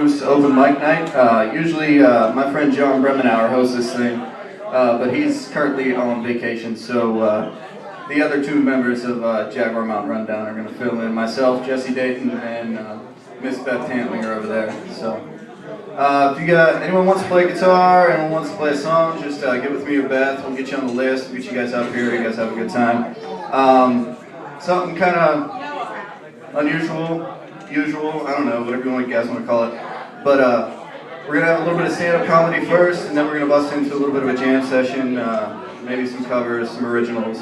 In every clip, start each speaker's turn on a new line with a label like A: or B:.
A: Moose open mic night. Usually my friend John Bremenauer hosts this thing, but he's currently on vacation, so the other two members of Jaguar Mountain Rundown are going to fill in. Myself, Jesse Dayton, and Miss Beth Tantling are over there. So if you got anyone wants to play guitar, anyone wants to play a song, just get with me or Beth. We'll get you on the list. We'll get you guys up here. You guys have a good time. Something kind of unusual, usual, I don't know, whatever you guys want to call it. But we're going to have a little bit of stand-up comedy first, and then we're going to bust into a little bit of a jam session, maybe some covers, some originals.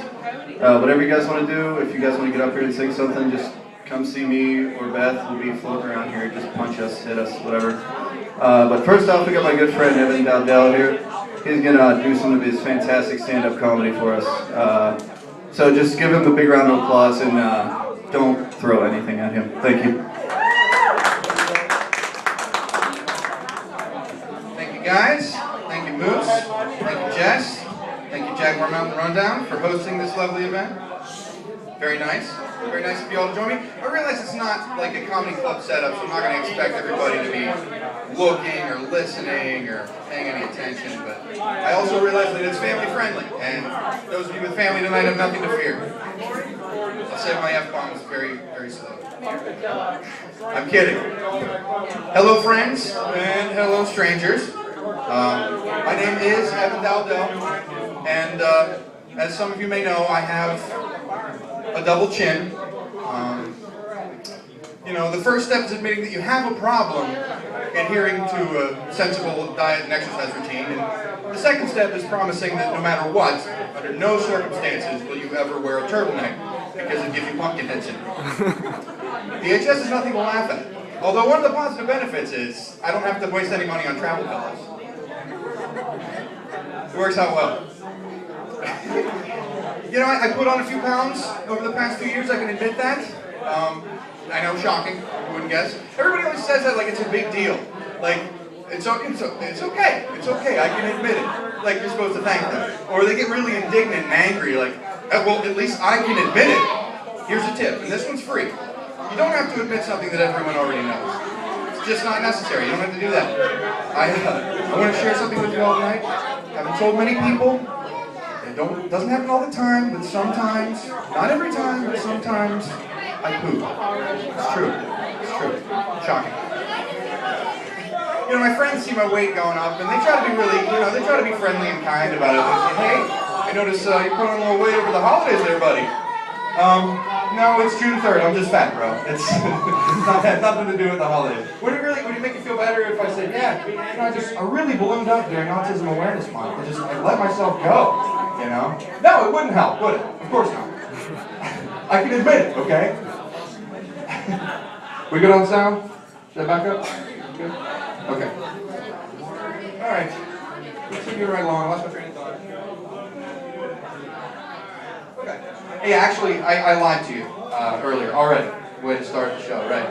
A: Whatever you guys want to do, if you guys want to get up here and sing something, just come see me or Beth. We'll be floating around here. Just punch us, hit us, whatever. But first off, we got my good friend Evan Dowdell here. He's going to do some of his fantastic stand-up comedy for us. So just give him a big round of applause and don't throw anything at him. Thank you.
B: Thank you guys. Thank you Moose. Thank you Jess. Thank you Jaguar Mountain Rundown for hosting this lovely event. Very nice. Very nice of you all to join me. I realize it's not like a comedy club setup, so I'm not going to expect everybody to be looking or listening or paying any attention, but I also realize that it's family friendly, and those of you with family tonight have nothing to fear. I'll say my F-bombs very, very slow. I'm kidding. Hello friends, and hello strangers. My name is Evan Dowdell, and as some of you may know, I have a double chin. You know, the first step is admitting that you have a problem adhering to a sensible diet and exercise routine, and the second step is promising that no matter what, under no circumstances will you ever wear a turtleneck, because it gives you pumpkin head syndrome. DHS is nothing to laugh at. Although one of the positive benefits is I don't have to waste any money on travel pillows. It works out well. You know, I put on a few pounds over the past 2 years, I can admit that. I know, shocking, you wouldn't guess. Everybody always says that like it's a big deal. Like, it's okay, it's okay, I can admit it. Like, you're supposed to thank them. Or they get really indignant and angry, like, well, at least I can admit it. Here's a tip, and this one's free. You don't have to admit something that everyone already knows. It's just not necessary, you don't have to do that. I want to share something with you all tonight. I haven't told many people. It doesn't happen all the time, but sometimes, not every time, but sometimes, I poop. It's true. It's true. Shocking. You know, my friends see my weight going up, and they try to be really, they try to be friendly and kind about it. They say, hey, I notice you put on a little weight over the holidays there, buddy. No, it's June 3rd. I'm just fat, bro. It's had nothing to do with the holidays. Would it make you feel better if I said, yeah, I really ballooned up during Autism Awareness Month. I let myself go. You know? No, it wouldn't help, would it? Of course not. I can admit it, okay? We good on sound? Should I back up? Good? Okay. Alright. Let's keep moving right along. I lost my train of thought. Okay. Hey, actually, I lied to you earlier already. Way to start the show, right?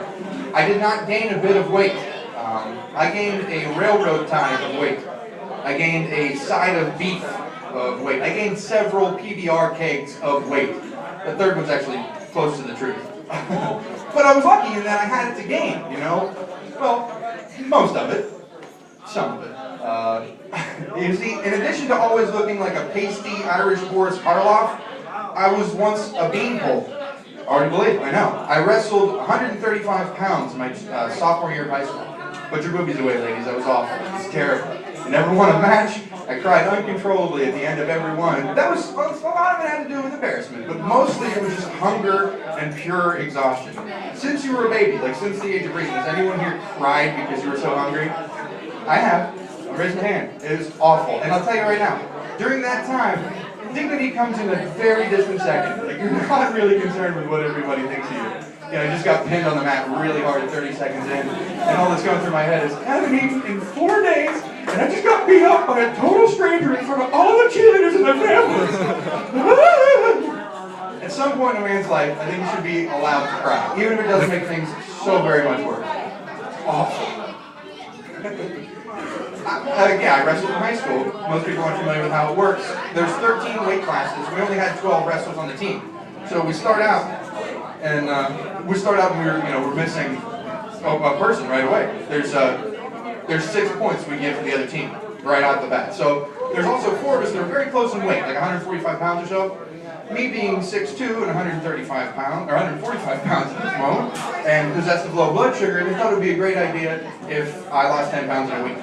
B: I did not gain a bit of weight. I gained a railroad tie of weight. I gained a side of beef of weight. I gained several PBR kegs of weight. The third one's actually close to the truth. But I was lucky in that I had it to gain, you know? Well, most of it. Some of it. You see, in addition to always looking like a pasty Irish Boris Karloff, I was once a beanpole. Hard to believe, I know. I wrestled 135 pounds my sophomore year of high school. Put your boobies away, ladies. That was awful. It was terrible. I never won a match. I cried uncontrollably at the end of every one. That was, well, a lot of it had to do with embarrassment, but mostly it was just hunger and pure exhaustion. Since you were a baby, like since the age of reason, has anyone here cried because you were so hungry? I have. Raise my hand. It was awful. And I'll tell you right now, during that time, dignity comes in a very distant second. Like, you're not really concerned with what everybody thinks of you. You know, I just got pinned on the mat really hard at 30 seconds in, and all that's going through my head is, I haven't eaten in 4 days, and I just got beat up by a total stranger in front of all the cheerleaders and their families. At some point in a man's life, I think you should be allowed to cry, even if it doesn't make things so very much worse. Awful. I wrestled in high school. Most people aren't familiar with how it works. There's 13 weight classes. We only had 12 wrestlers on the team. So we start out, and we're missing a person right away. There's 6 points we give to the other team right out the bat. So there's also 4 of us that are very close in weight, like 145 pounds or so. Me being 6'2" and 135 pounds, or 145 pounds at this moment, and possessed of low blood sugar, they thought it would be a great idea if I lost 10 pounds in a week.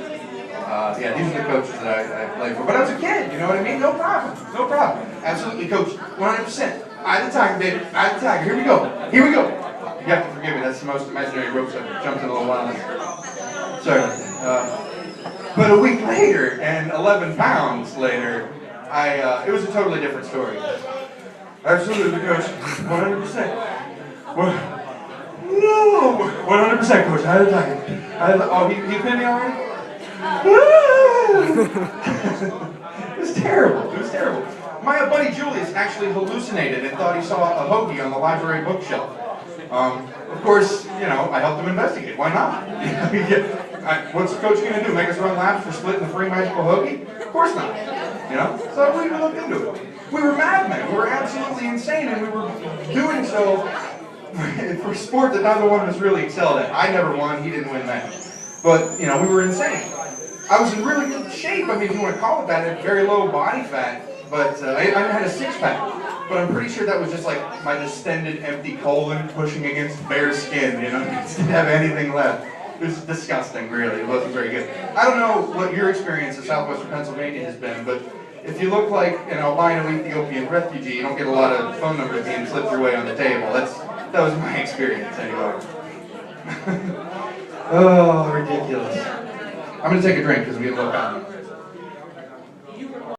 B: Yeah, these are the coaches that I played for. But I was a kid, you know what I mean? No problem. No problem. Absolutely, coach. 100%. Eye of the tiger, baby. Eye of the tiger. Here we go. Here we go. You have to forgive me. That's the most imaginary ropes I've jumped in a little while. Sorry. But a week later, and 11 pounds later, it was a totally different story. Absolutely, coach. 100%. No! 100%, coach. Eye of the tiger. Oh, he pinned me already? It was terrible. It was terrible. My buddy Julius actually hallucinated and thought he saw a hoagie on the library bookshelf. Of course, you know, I helped him investigate. Why not? What's the coach going to do? Make us run laps for splitting the free magical hoagie? Of course not. You know? So we looked into it. We were madmen. We were absolutely insane, and we were doing so for a sport that neither one of us really excelled at. I never won. He didn't win that. But, you know, we were insane. I was in really good shape. I mean, if you want to call it that, I had very low body fat. But I had a six-pack. But I'm pretty sure that was just like my distended, empty colon pushing against bare skin, you know? I didn't have anything left. It was disgusting, really. It wasn't very good. I don't know what your experience in southwestern Pennsylvania has been, but if you look like an albino Ethiopian refugee, you don't get a lot of phone numbers being slipped your way on the table. That was my experience, anyway. Oh, ridiculous. I'm going to take a drink because we have a little